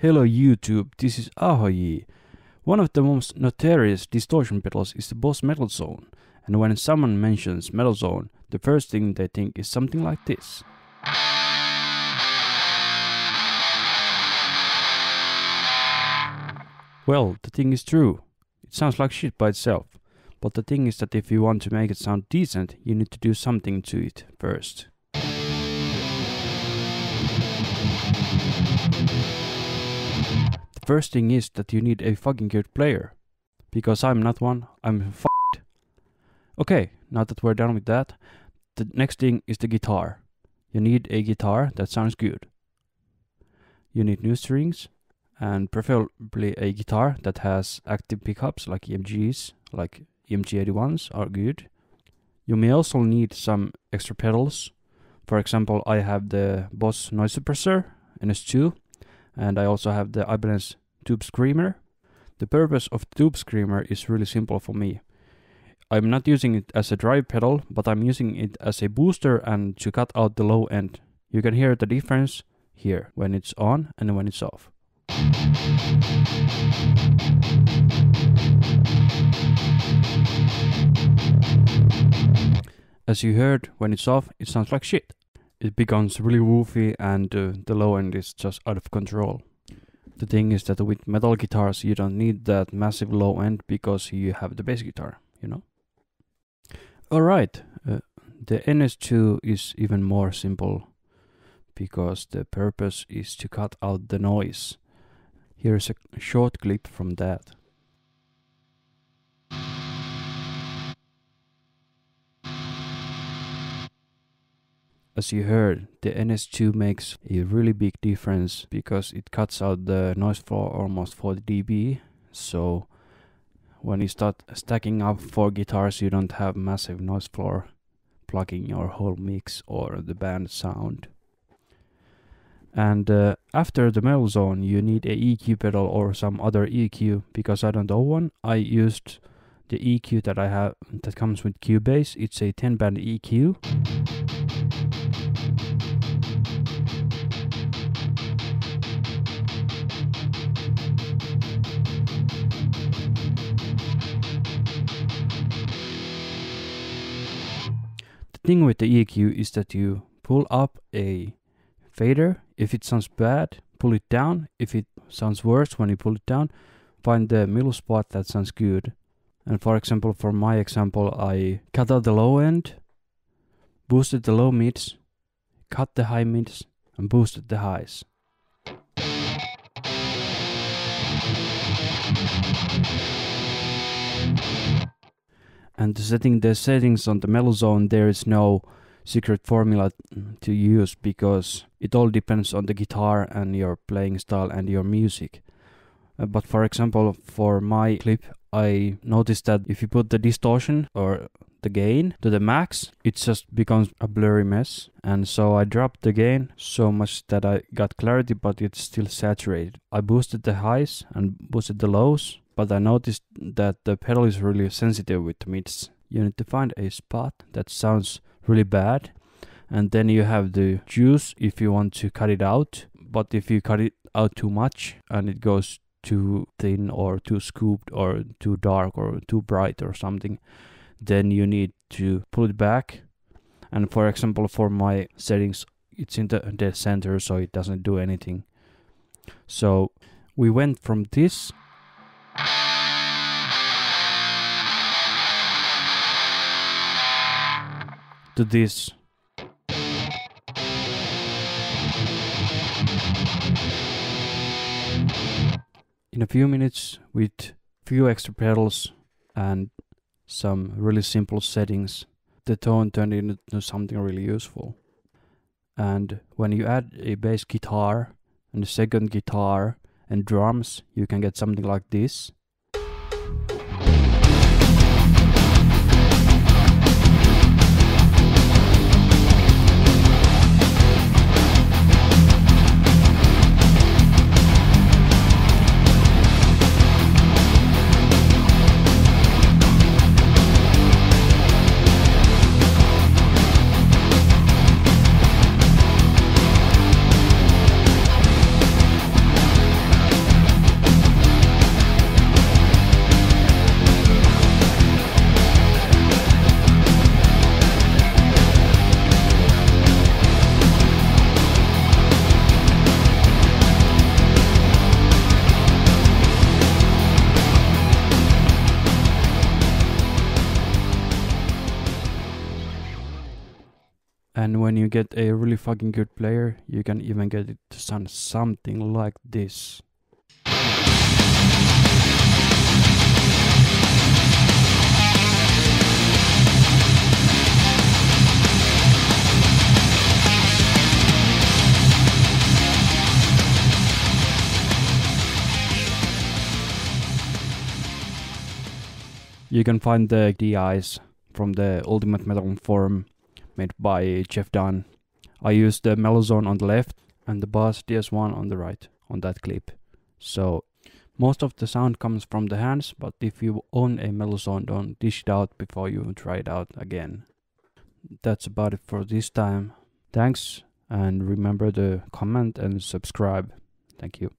Hello YouTube, this is Ahoyi. One of the most notorious distortion pedals is the Boss Metalzone, and when someone mentions Metalzone, the first thing they think is something like this. Well, the thing is true. It sounds like shit by itself, but the thing is that if you want to make it sound decent, you need to do something to it first. The first thing is that you need a fucking good player. Because I'm not one, I'm f***ed. Okay, now that we're done with that, the next thing is the guitar. You need a guitar that sounds good. You need new strings, and preferably a guitar that has active pickups like EMGs, like EMG81s are good. You may also need some extra pedals. For example, I have the Boss Noise Suppressor NS2, and I also have the Ibanez Tube Screamer. The purpose of the Tube Screamer is really simple for me. I'm not using it as a drive pedal, but I'm using it as a booster and to cut out the low end. You can hear the difference here when it's on and when it's off. As you heard, when it's off, it sounds like shit. It becomes really woofy and the low end is just out of control. The thing is that with metal guitars you don't need that massive low end because you have the bass guitar, you know? Alright, the NS2 is even more simple because the purpose is to cut out the noise. Here's a short clip from that. As you heard, the NS2 makes a really big difference because it cuts out the noise floor almost 40 dB. So when you start stacking up 4 guitars, you don't have massive noise floor plugging your whole mix or the band sound. And after the Metalzone, you need a EQ pedal or some other EQ. Because I don't own one, I used the EQ that I have that comes with Cubase. It's a 10-band EQ. The thing with the EQ is that you pull up a fader. If it sounds bad, pull it down. If it sounds worse when you pull it down, find the middle spot that sounds good. And for example, for my example, I cut out the low end, boosted the low mids, cut the high mids, and boosted the highs. And setting the settings on the Metalzone, there is no secret formula to use because it all depends on the guitar and your playing style and your music. But for example, for my clip, I noticed that if you put the distortion or the gain to the max, it just becomes a blurry mess. And so I dropped the gain so much that I got clarity, but it's still saturated. I boosted the highs and boosted the lows, but I noticed that the pedal is really sensitive with the mids. You need to find a spot that sounds really bad, and then you have the juice if you want to cut it out. But if you cut it out too much and it goes too thin or too scooped or too dark or too bright or something, then you need to pull it back. And for example, for my settings, it's in the dead center, so it doesn't do anything. So we went from this to this. In a few minutes, with few extra pedals and some really simple settings, the tone turned into something really useful. And when you add a bass guitar and a second guitar and drums, you can get something like this. And when you get a really fucking good player, you can even get it to sound something like this. You can find the DIs from the Ultimate Metalzone forum made by Jeff Dunn. I used the Metalzone on the left and the Bass DS1 on the right on that clip. So most of the sound comes from the hands, but if you own a Metalzone, don't dish it out before you try it out again. That's about it for this time. Thanks, and remember to comment and subscribe. Thank you.